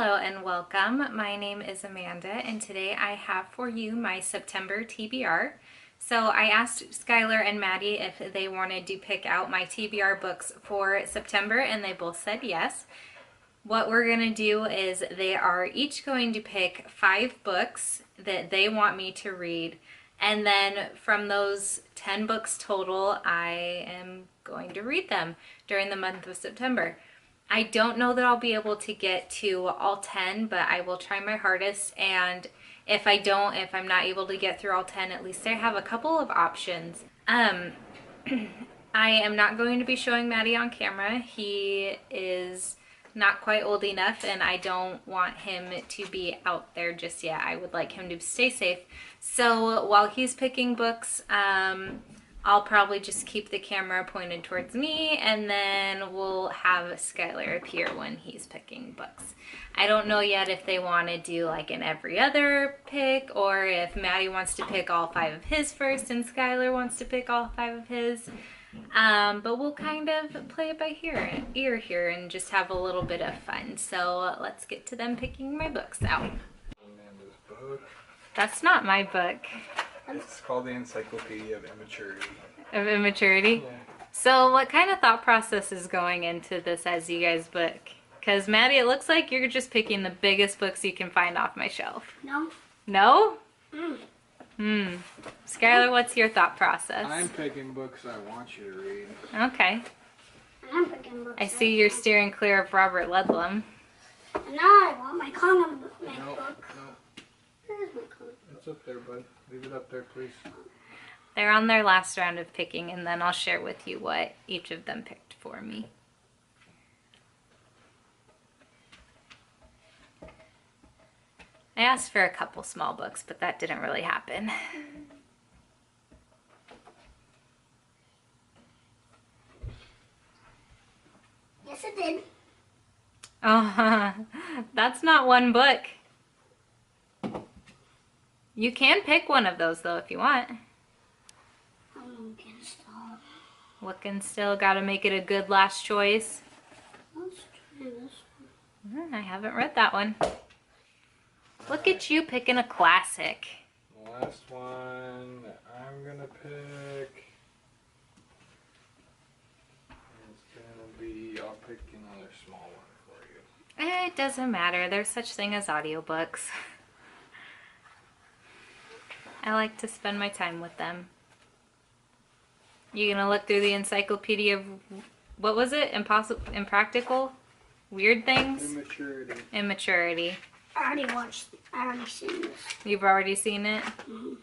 Hello and welcome. My name is Amanda and today I have for you my September TBR. So I asked Skyler and Maddie if they wanted to pick out my TBR books for September and they both said yes. What we're going to do is they are each going to pick 5 books that they want me to read, and then from those 10 books total I am going to read them during the month of September. I don't know that I'll be able to get to all 10, but I will try my hardest, and if I'm not able to get through all 10, at least I have a couple of options. I am not going to be showing Maddie on camera. He is not quite old enough and I don't want him to be out there just yet. I would like him to stay safe. So while he's picking books, I'll probably just keep the camera pointed towards me, and then we'll have Skyler appear when he's picking books. I don't know yet if they want to do like an every other pick, or if Maddie wants to pick all 5 of his first and Skyler wants to pick all 5 of his. But we'll kind of play it by ear here and just have a little bit of fun. So let's get to them picking my books out. Amanda's book. That's not my book. It's called the Encyclopedia of Immaturity. Of Immaturity? Yeah. So what kind of thought process is going into this as you guys book? Because Maddie, it looks like you're just picking the biggest books you can find off my shelf. No. No? Skyler, what's your thought process? I'm picking books I want you to read. Okay. I'm picking books. I see you're steering clear of Robert Ludlum. And now I want my comic book. No. Here's my comic. It's up there, bud. Leave it up there, please. They're on their last round of picking, and then I'll share with you what each of them picked for me. I asked for a couple small books, but that didn't really happen. Yes, it did. Oh, that's not one book. You can pick one of those, though, if you want. I'm looking still. Looking still, gotta make it a good last choice. Let's try this one. I haven't read that one. Look at you picking a classic. The last one I'm gonna pick is gonna be, I'll pick another small one for you. It doesn't matter. There's such thing as audiobooks. I like to spend my time with them. You gonna look through the encyclopedia of, what was it? Impractical? Weird things? Immaturity. Immaturity. I already seen this. You've already seen it? Mm-hmm.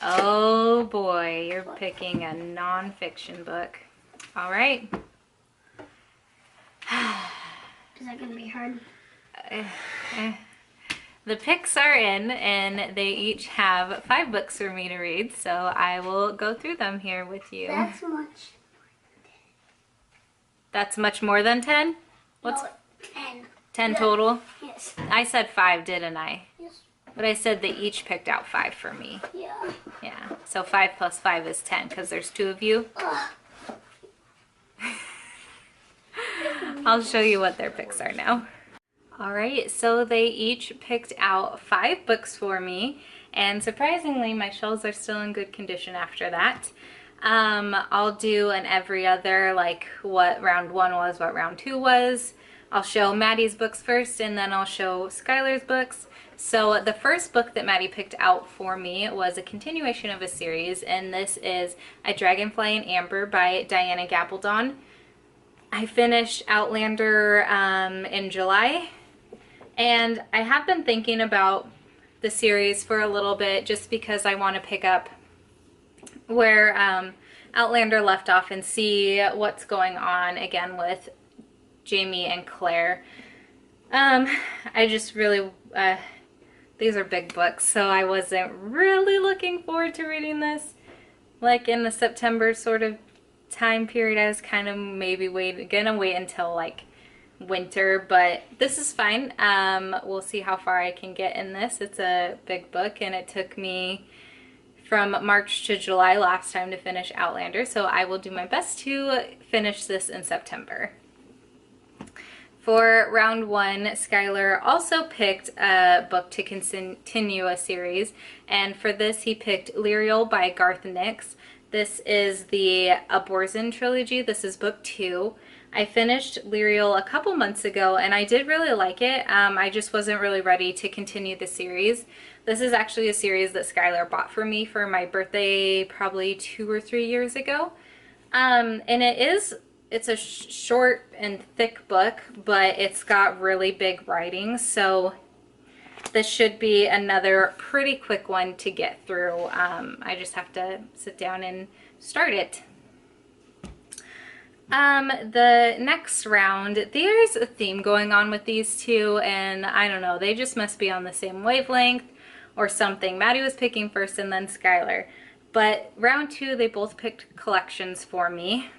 Oh boy, you're picking a non-fiction book. All right. Is that gonna be hard? The picks are in, and they each have 5 books for me to read, so I will go through them here with you. That's much. That's much more than 10? What's No, 10. 10 total? Yes. I said 5, didn't I? Yes. But I said they each picked out 5 for me. Yeah. Yeah, so 5 plus 5 is 10, because there's 2 of you. Ugh. I'll show you what their picks are now. Alright, so they each picked out 5 books for me, and surprisingly my shelves are still in good condition after that. I'll do an every other, like what round 1 was, what round 2 was. I'll show Maddie's books first, and then I'll show Skyler's books. So the first book that Maddie picked out for me was a continuation of a series, and this is A Dragonfly in Amber by Diana Gabaldon. I finished Outlander in July, and I have been thinking about the series for a little bit just because I want to pick up where Outlander left off and see what's going on again with Jamie and Claire. I just really, these are big books, so I wasn't really looking forward to reading this like in the September sort of time period. I was kind of maybe gonna wait until like winter, but this is fine. We'll see how far I can get in this. It's a big book, and it took me from March to July last time to finish Outlander, so I will do my best to finish this in September. For round one, Skyler also picked a book to continue a series, and for this he picked Lyrial by Garth Nix. This is the Aborzen trilogy. This is book 2. I finished Lyrial a couple months ago and I did really like it. I just wasn't really ready to continue the series. This is actually a series that Skyler bought for me for my birthday probably 2 or 3 years ago. And it's a short and thick book, but it's got really big writing, so this should be another pretty quick one to get through. I just have to sit down and start it. The next round, there's a theme going on with these two, and I don't know, they just must be on the same wavelength or something. Maddie was picking first and then Skyler. But round 2, they both picked collections for me.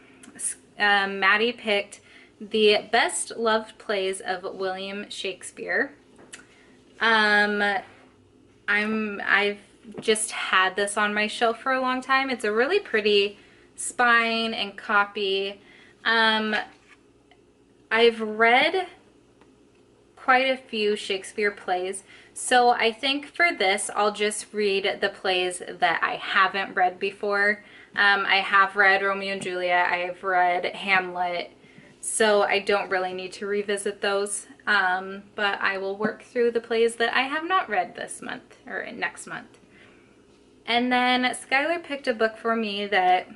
Maddie picked the best loved plays of William Shakespeare. I've just had this on my shelf for a long time. It's a really pretty spine and copy. I've read quite a few Shakespeare plays, so I think for this I'll just read the plays that I haven't read before. I have read Romeo and Juliet, I have read Hamlet, so I don't really need to revisit those, but I will work through the plays that I have not read this month, or next month. And then Skyler picked a book for me that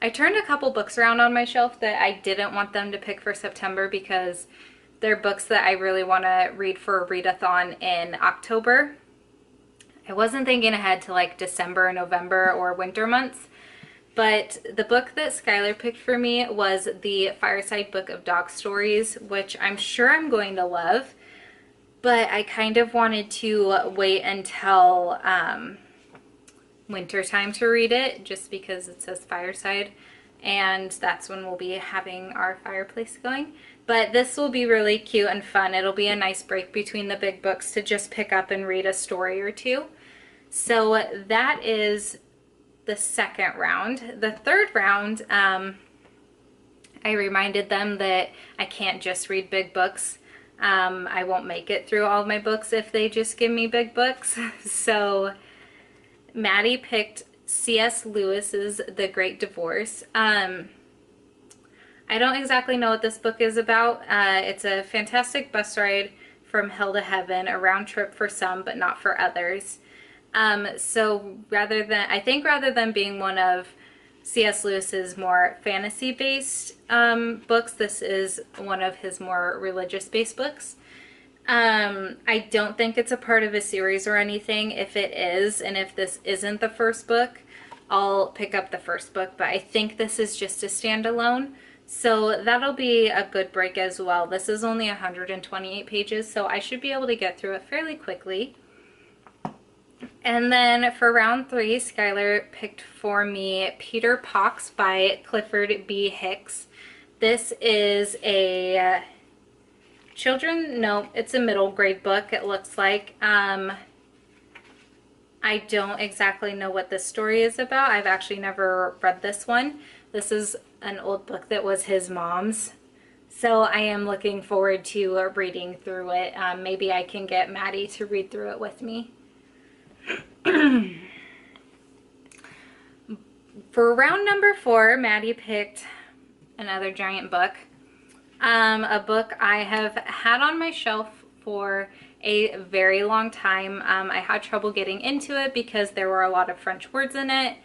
I turned a couple books around on my shelf that I didn't want them to pick for September because they're books that I really want to read for a readathon in October. I wasn't thinking ahead to like December, November, or winter months. But the book that Skyler picked for me was the Fireside Book of Dog Stories, which I'm sure I'm going to love. But I kind of wanted to wait until winter time to read it, just because it says Fireside. And that's when we'll be having our fireplace going. But this will be really cute and fun. It'll be a nice break between the big books to just pick up and read a story or two. So that is the second round. The third round, I reminded them that I can't just read big books. I won't make it through all my books if they just give me big books. So Maddie picked C.S. Lewis's The Great Divorce. I don't exactly know what this book is about. It's a fantastic bus ride from hell to heaven, a round trip for some but not for others. So rather than being one of C.S. Lewis's more fantasy-based books, this is one of his more religious-based books. I don't think it's a part of a series or anything. If it is, and if this isn't the first book, I'll pick up the first book, but I think this is just a standalone. So that'll be a good break as well. This is only 128 pages, so I should be able to get through it fairly quickly. And then for round 3, Skyler picked for me Peter Pox by Clifford B. Hicks. This is a it's a middle grade book, it looks like. I don't exactly know what this story is about. I've actually never read this one. This is an old book that was his mom's. So I am looking forward to reading through it. Maybe I can get Maddie to read through it with me. For round number 4, Maddie picked another giant book. A book I have had on my shelf for a very long time. I had trouble getting into it because there were a lot of French words in it,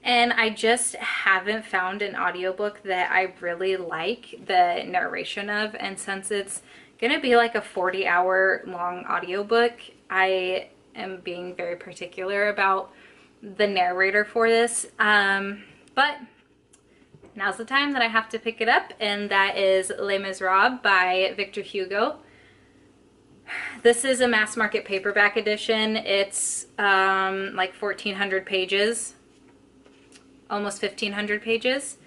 and I just haven't found an audiobook that I really like the narration of. And since it's gonna be like a 40-hour long audiobook, I am being very particular about the narrator for this. But now's the time that I have to pick it up, and that is Les Miserables by Victor Hugo. This is a mass market paperback edition. It's like 1,400 pages, almost 1,500 pages.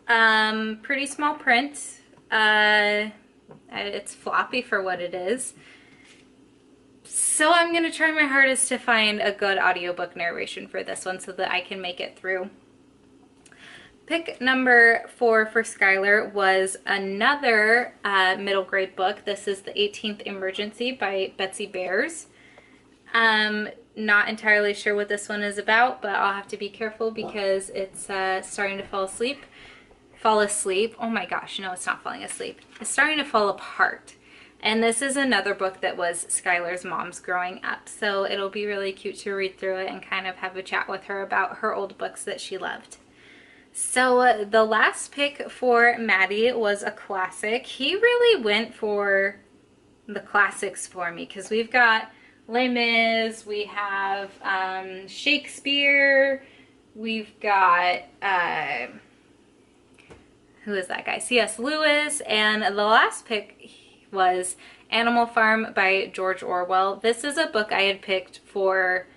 Pretty small print. It's floppy for what it is. So I'm going to try my hardest to find a good audiobook narration for this one so that I can make it through. Pick number 4 for Skylar was another middle grade book. This is The 18th Emergency by Betsy Bears. Not entirely sure what this one is about, but I'll have to be careful because it's starting to fall asleep. Oh my gosh, no, it's not falling asleep. It's starting to fall apart. And this is another book that was Skylar's mom's growing up, so it'll be really cute to read through it and kind of have a chat with her about her old books that she loved. So the last pick for Maddie was a classic. He really went for the classics for me because we've got Les Mis, we have Shakespeare, we've got, who is that guy? C.S. Lewis, and the last pick was Animal Farm by George Orwell. This is a book I had picked for,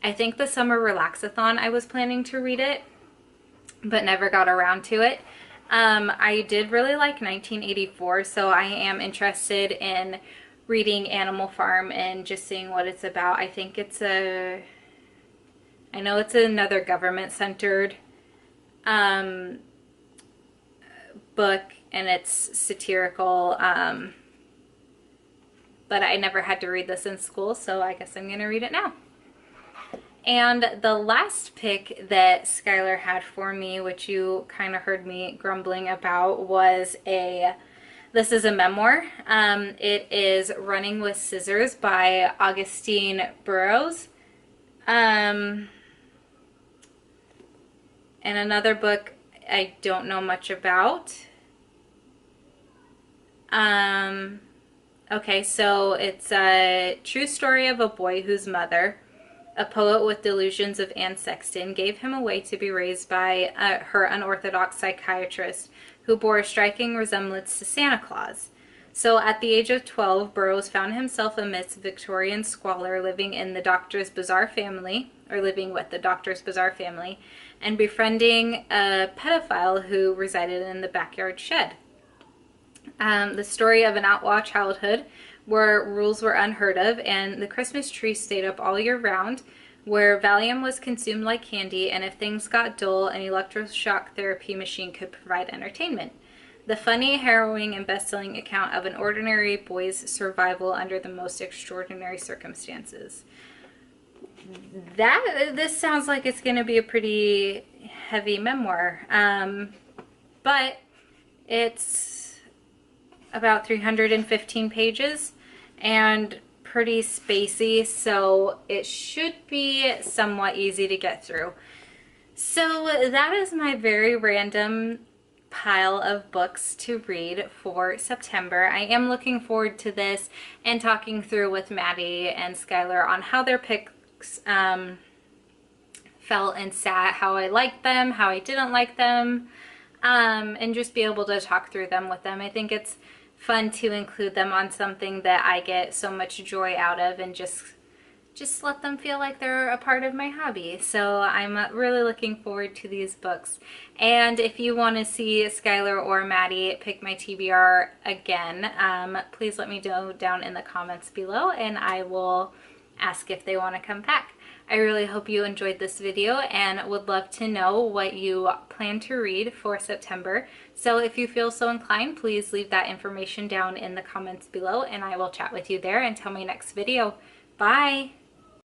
I think, the summer relaxathon. I was planning to read it, but never got around to it. I did really like 1984, so I am interested in reading Animal Farm and just seeing what it's about. I think it's I know it's another government-centered book, and it's satirical, but I never had to read this in school, so I guess I'm going to read it now. And the last pick that Skylar had for me, which you kind of heard me grumbling about, was this is a memoir. It is Running with Scissors by Augustine Burroughs. And another book I don't know much about. Okay, so it's a true story of a boy whose mother, a poet with delusions of Anne Sexton, gave him away to be raised by her unorthodox psychiatrist who bore a striking resemblance to Santa Claus. So at the age of 12, Burroughs found himself amidst Victorian squalor living with the doctor's bizarre family, and befriending a pedophile who resided in the backyard shed. The story of an outlaw childhood where rules were unheard of and the Christmas tree stayed up all year round, where Valium was consumed like candy, and if things got dull, an electroshock therapy machine could provide entertainment. The funny, harrowing, and best-selling account of an ordinary boy's survival under the most extraordinary circumstances. This sounds like it's going to be a pretty heavy memoir, but it's about 315 pages and pretty spacey, so it should be somewhat easy to get through. So that is my very random pile of books to read for September. I am looking forward to this and talking through with Maddie and Skylar on how their picks felt and sat, how I liked them, how I didn't like them, and just be able to talk through them with them. I think it's fun to include them on something that I get so much joy out of and just let them feel like they're a part of my hobby. So I'm really looking forward to these books. And if you want to see Skylar or Maddie pick my TBR again, please let me know down in the comments below and I will ask if they want to come back. I really hope you enjoyed this video and would love to know what you plan to read for September. So if you feel so inclined, please leave that information down in the comments below and I will chat with you there until my next video. Bye!